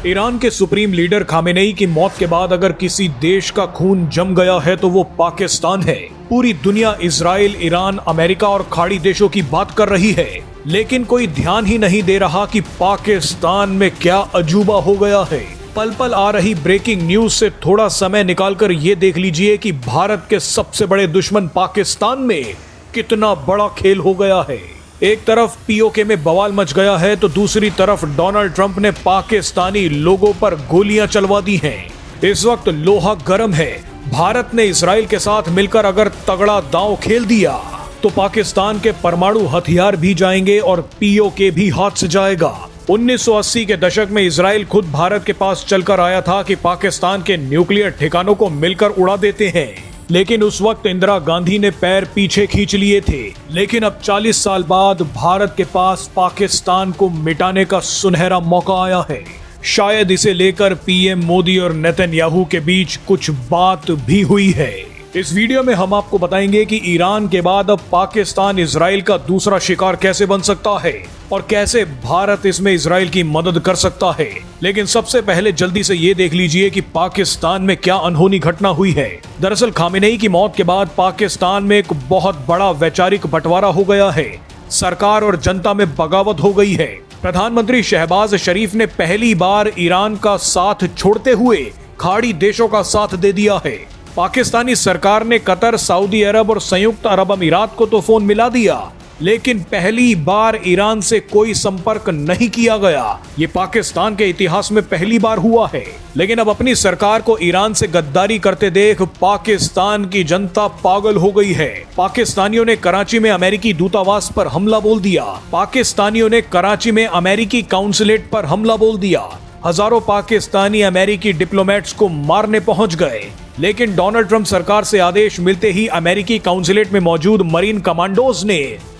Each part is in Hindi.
ईरान के सुप्रीम लीडर खामेनेई की मौत के बाद अगर किसी देश का खून जम गया है तो वो पाकिस्तान है। पूरी दुनिया इजराइल, ईरान, अमेरिका और खाड़ी देशों की बात कर रही है, लेकिन कोई ध्यान ही नहीं दे रहा कि पाकिस्तान में क्या अजूबा हो गया है। पल पल आ रही ब्रेकिंग न्यूज से थोड़ा समय निकालकर ये देख लीजिए कि भारत के सबसे बड़े दुश्मन पाकिस्तान में कितना बड़ा खेल हो गया है। एक तरफ पीओके में बवाल मच गया है तो दूसरी तरफ डोनाल्ड ट्रंप ने पाकिस्तानी लोगों पर गोलियां चलवा दी हैं। इस वक्त लोहा गर्म है। भारत ने इजराइल के साथ मिलकर अगर तगड़ा दांव खेल दिया तो पाकिस्तान के परमाणु हथियार भी जाएंगे और पीओके भी हाथ से जाएगा। 1980 के दशक में इजराइल खुद भारत के पास चलकर आया था कि पाकिस्तान के न्यूक्लियर ठिकानों को मिलकर उड़ा देते हैं, लेकिन उस वक्त इंदिरा गांधी ने पैर पीछे खींच लिए थे। लेकिन अब 40 साल बाद भारत के पास पाकिस्तान को मिटाने का सुनहरा मौका आया है। शायद इसे लेकर पीएम मोदी और नेतन्याहू के बीच कुछ बात भी हुई है। इस वीडियो में हम आपको बताएंगे कि ईरान के बाद अब पाकिस्तान इजराइल का दूसरा शिकार कैसे बन सकता है और कैसे भारत इसमें इजराइल की मदद कर सकता है। लेकिन सबसे पहले जल्दी से ये देख लीजिए कि पाकिस्तान में क्या अनहोनी घटना हुई है। दरअसल खामेनेई की मौत के बाद पाकिस्तान में एक बहुत बड़ा वैचारिक बंटवारा हो गया है। सरकार और जनता में बगावत हो गई है। प्रधानमंत्री शहबाज शरीफ ने पहली बार ईरान का साथ छोड़ते हुए खाड़ी देशों का साथ दे दिया है। पाकिस्तानी सरकार ने कतर, सऊदी अरब और संयुक्त अरब अमीरात को तो फोन मिला दिया, लेकिन पहली बार ईरान से कोई संपर्क नहीं किया गया। ये पाकिस्तान के इतिहास में पहली बार हुआ है। लेकिन अब अपनी सरकार को ईरान से गद्दारी करते देख पाकिस्तान की जनता पागल हो गई है। पाकिस्तानियों ने कराची में अमेरिकी दूतावास पर हमला बोल दिया। पाकिस्तानियों ने कराची में अमेरिकी काउंसुलेट पर हमला बोल दिया। हजारों पाकिस्तानी अमेरिकी डिप्लोमेट्स को मारने पहुंच गए। लेकिन डोनाल्ड ट्रंप सरकार से आदेश मिलते ही अमेरिकी काउंसुलेट में मौजूद मरीन कमांडोज ने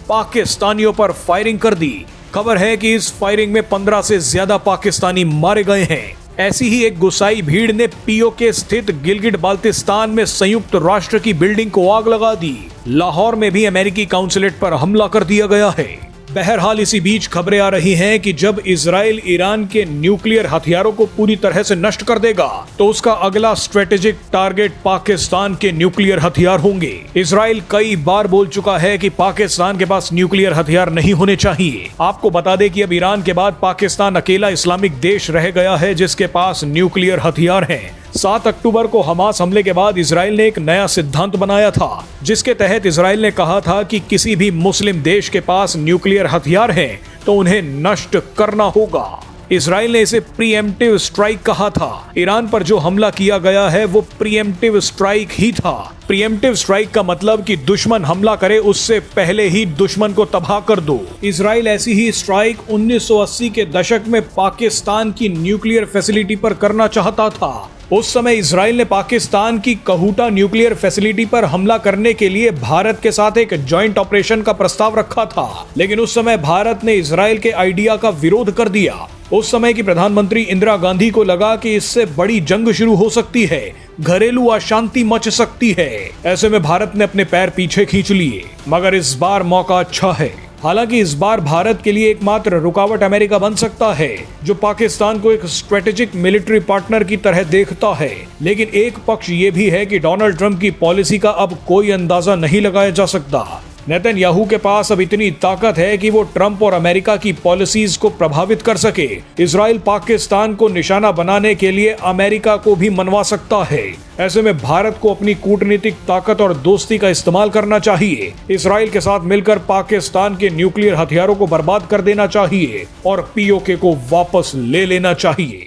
पाकिस्तानियों पर फायरिंग कर दी। खबर है कि इस फायरिंग में 15 से ज्यादा पाकिस्तानी मारे गए हैं। ऐसी ही एक गुस्साई भीड़ ने पीओके स्थित गिलगिट बाल्टिस्तान में संयुक्त राष्ट्र की बिल्डिंग को आग लगा दी। लाहौर में भी अमेरिकी काउंसुलेट पर हमला कर दिया गया है। बहरहाल इसी बीच खबरें आ रही हैं कि जब इजराइल ईरान के न्यूक्लियर हथियारों को पूरी तरह से नष्ट कर देगा तो उसका अगला स्ट्रेटेजिक टारगेट पाकिस्तान के न्यूक्लियर हथियार होंगे। इजराइल कई बार बोल चुका है कि पाकिस्तान के पास न्यूक्लियर हथियार नहीं होने चाहिए। आपको बता दें कि अब ईरान के बाद पाकिस्तान अकेला इस्लामिक देश रह गया है जिसके पास न्यूक्लियर हथियार हैं। 7 अक्टूबर को हमास हमले के बाद इजराइल ने एक नया सिद्धांत बनाया था, जिसके तहत इजराइल ने कहा था कि किसी भी मुस्लिम देश के पास न्यूक्लियर हथियार हैं तो उन्हें नष्ट करना होगा। इजराइल ने इसे प्रीएम्प्टिव स्ट्राइक कहा था। ईरान पर जो हमला किया गया है वो प्रीएम्प्टिव स्ट्राइक ही था। प्रीएम्प्टिव स्ट्राइक का मतलब कि दुश्मन हमला करे उससे पहले ही दुश्मन को तबाह कर दो। इजराइल ऐसी ही स्ट्राइक 1980 के दशक में पाकिस्तान की न्यूक्लियर फैसिलिटी पर करना चाहता था। उस समय इजराइल ने पाकिस्तान की कहूटा न्यूक्लियर फैसिलिटी पर हमला करने के लिए भारत के साथ एक जॉइंट ऑपरेशन का प्रस्ताव रखा था, लेकिन उस समय भारत ने इजराइल के आइडिया का विरोध कर दिया। उस समय की प्रधानमंत्री इंदिरा गांधी को लगा कि इससे बड़ी जंग शुरू हो सकती है, घरेलू अशांति मच सकती है। ऐसे में भारत ने अपने पैर पीछे खींच लिए। मगर इस बार मौका अच्छा है। हालांकि इस बार भारत के लिए एकमात्र रुकावट अमेरिका बन सकता है, जो पाकिस्तान को एक स्ट्रेटेजिक मिलिट्री पार्टनर की तरह देखता है। लेकिन एक पक्ष ये भी है कि डोनाल्ड ट्रंप की पॉलिसी का अब कोई अंदाजा नहीं लगाया जा सकता। नेतन्याहू के पास अब इतनी ताकत है कि वो ट्रंप और अमेरिका की पॉलिसीज को प्रभावित कर सके। इजराइल पाकिस्तान को निशाना बनाने के लिए अमेरिका को भी मनवा सकता है। ऐसे में भारत को अपनी कूटनीतिक ताकत और दोस्ती का इस्तेमाल करना चाहिए। इजराइल के साथ मिलकर पाकिस्तान के न्यूक्लियर हथियारों को बर्बाद कर देना चाहिए और पीओके को वापस ले लेना चाहिए।